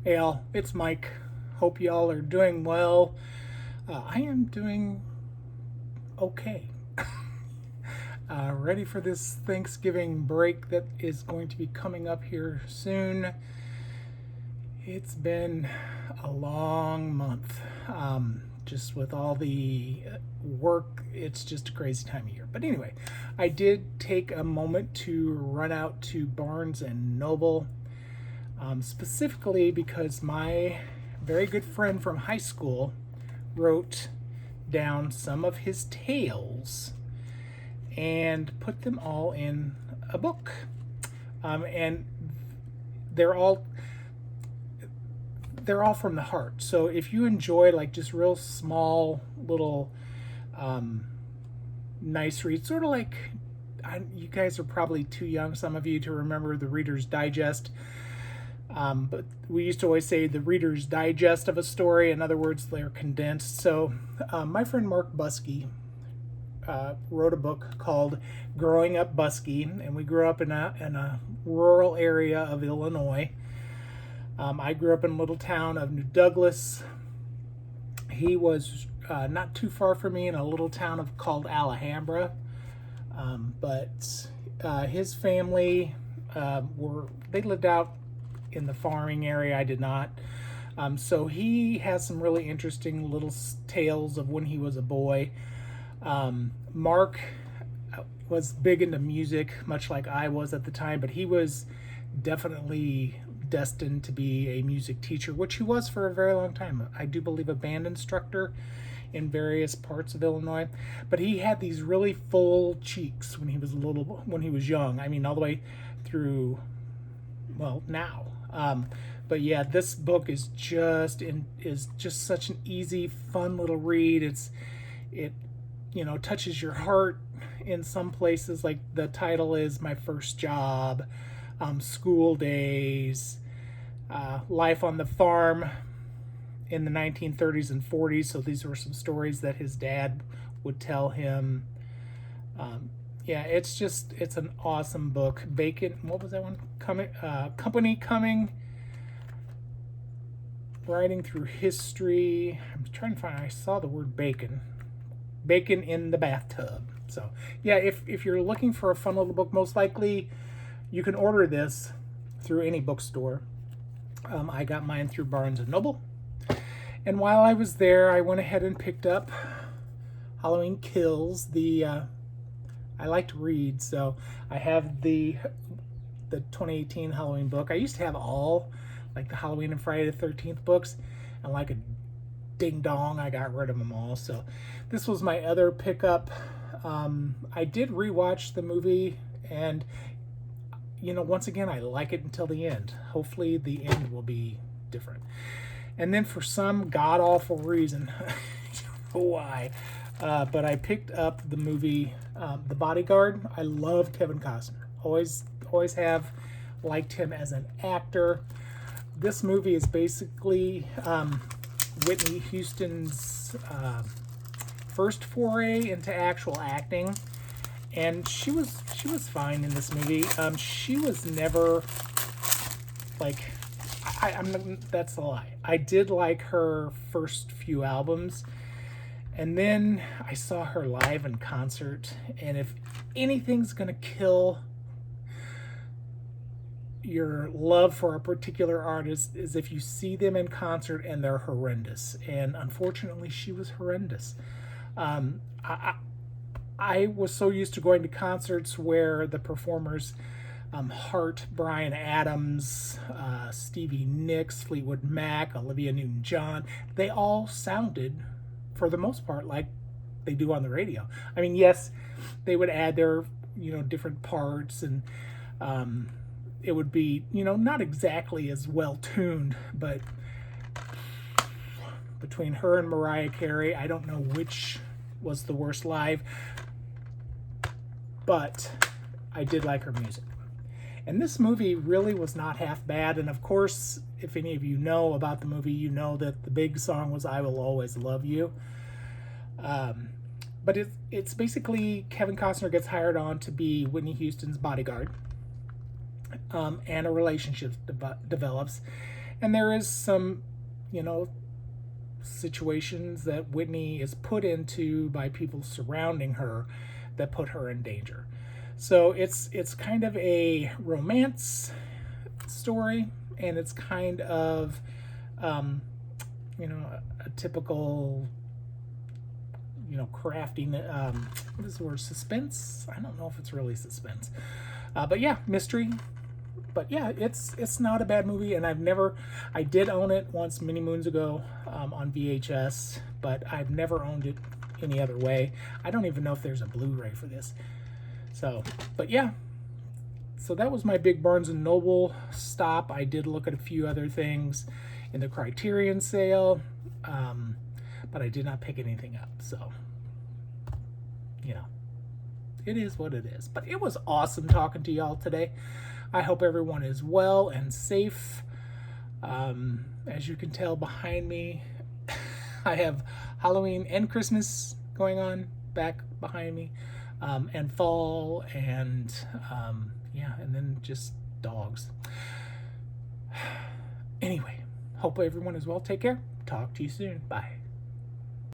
Hey all, it's Mike. Hope y'all are doing well. I am doing okay. Ready for this Thanksgiving break that is going to be coming up here soon. It's been a long month. Just with all the work, it's just a crazy time of year. But anyway, I did take a moment to run out to Barnes and Noble, specifically because my very good friend from high school wrote down some of his tales and put them all in a book. And they're all they're all from the heart. So if you enjoy like just real small little nice reads, sort of like you guys are probably too young, some of you, to remember the Reader's Digest. But we used to always say the Reader's Digest of a story. In other words, they're condensed. So my friend Mark Busky wrote a book called Growing Up Busky, and we grew up in a rural area of Illinois. I grew up in a little town of New Douglas. He was not too far from me in a little town called Alhambra. But his family they lived out in the farming area. I did not. So he has some really interesting little tales of when he was a boy. Mark was big into music, much like I was at the time, but he was definitely destined to be a music teacher, which he was for a very long time. I do believe a band instructor in various parts of Illinois. But he had these really full cheeks when he was young. I mean, all the way through, well, now. But yeah, this book is just such an easy, fun little read. It touches your heart in some places. Like the title is My First Job, School Days, Life on the Farm in the 1930s and 40s. So these were some stories that his dad would tell him. Yeah, it's an awesome book. Bacon, what was that one? Company Coming, Riding Through History. I'm trying to find, I saw the word bacon in the bathtub. So yeah, if you're looking for a fun little book, most likely you can order this through any bookstore. I got mine through Barnes and Noble. And while I was there, I went ahead and picked up Halloween Kills. I like to read, so I have the 2018 Halloween book. I used to have all like the Halloween and Friday the 13th books, and like a ding dong, I got rid of them all. So this was my other pickup. I did rewatch the movie, and once again, I like it until the end. Hopefully the end will be different. And then for some god-awful reason, I don't know why, but I picked up the movie The Bodyguard. I love Kevin Costner. Always have liked him as an actor. This movie is basically Whitney Houston's first foray into actual acting. And she was fine in this movie. She was never like, that's a lie. I did like her first few albums, and then I saw her live in concert. And if anything's gonna kill your love for a particular artist, is if you see them in concert and they're horrendous. And unfortunately, she was horrendous. I was so used to going to concerts where the performers, Hart, Bryan Adams, Stevie Nicks, Fleetwood Mac, Olivia Newton-John, they all sounded, for the most part, like they do on the radio. I mean, yes, they would add their, different parts, and it would be, not exactly as well tuned, but between her and Mariah Carey, I don't know which was the worst live, but I did like her music. And this movie really was not half bad. And of course, if any of you know about the movie, you know that the big song was I Will Always Love You. But it's basically Kevin Costner gets hired on to be Whitney Houston's bodyguard. And a relationship develops. And there is some, you know, situations that Whitney is put into by people surrounding her that put her in danger. So it's kind of a romance story, and it's kind of you know, a typical, you know, crafting, what is the word, suspense? I don't know if it's really suspense, but yeah, mystery. But yeah, it's not a bad movie, and I did own it once many moons ago on VHS, but I've never owned it any other way. I don't even know if there's a Blu-ray for this. So, but yeah, so that was my big Barnes and Noble stop. I did look at a few other things in the Criterion sale, but I did not pick anything up. So, you know, it is what it is. But it was awesome talking to y'all today. I hope everyone is well and safe. As you can tell behind me, I have Halloween and Christmas going on back behind me, and fall, and yeah, and then just dogs. Anyway, hope everyone is well. Take care. Talk to you soon. Bye.